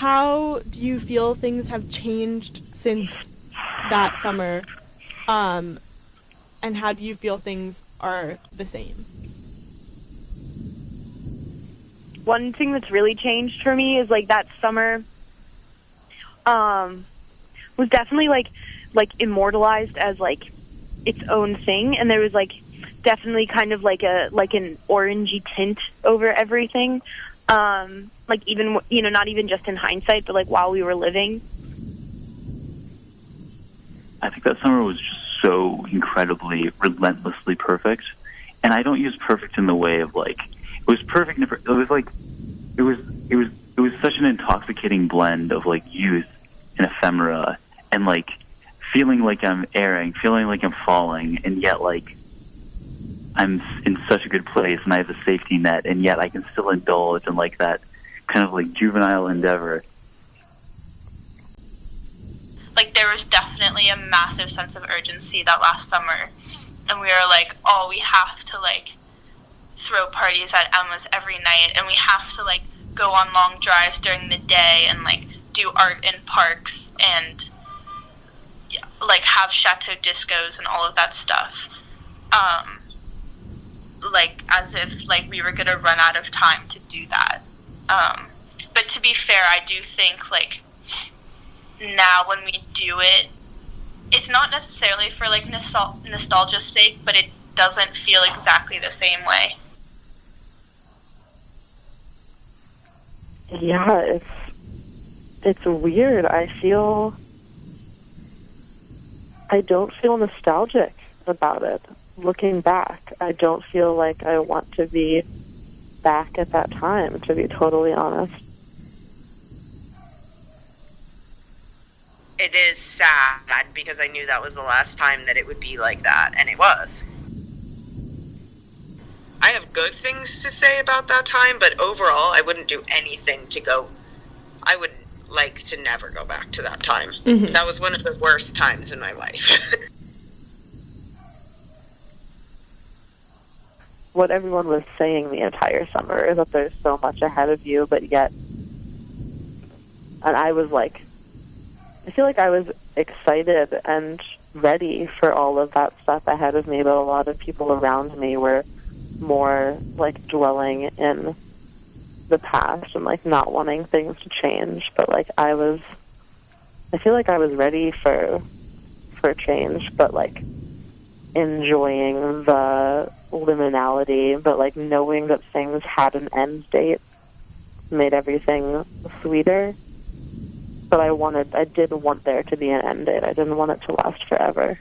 how do you feel things have changed since that summer? And how do you feel things are the same? One thing that's really changed for me is like that summer was definitely like immortalized as like its own thing, and there was like definitely kind of like an orangey tint over everything. Like even, you know, not even just in hindsight, but like while we were living. I think that summer was just so incredibly, relentlessly perfect. And I don't use perfect in the way of like, it was perfect. It was like, it was such an intoxicating blend of like youth and ephemera and like feeling like I'm airing, feeling like I'm falling, and yet like I'm in such a good place and I have a safety net, and yet I can still indulge in like that kind of like juvenile endeavor. Like, there was definitely a massive sense of urgency that last summer, and we were like, oh, we have to like throw parties at Emma's every night, and we have to like go on long drives during the day and like do art in parks and like have chateau discos and all of that stuff. Like as if like we were gonna run out of time to do that. But to be fair, I do think like now when we do it, it's not necessarily for like nostalgia's sake, but it doesn't feel exactly the same way. Yeah, it's weird. I don't feel nostalgic about it. Looking back, I don't feel like I want to be back at that time, to be totally honest. It is sad because I knew that was the last time that it would be like that, and it was. I have good things to say about that time, but overall, I wouldn't do anything to go. I would like to never go back to that time. Mm-hmm. That was one of the worst times in my life. What everyone was saying the entire summer is that there's so much ahead of you, but yet, and I was like, I feel like I was excited and ready for all of that stuff ahead of me, but a lot of people around me were more like dwelling in the past and like not wanting things to change. But like I feel like I was ready for change, but like enjoying the liminality, but like knowing that things had an end date made everything sweeter. But I did want there to be an end date. I didn't want it to last forever.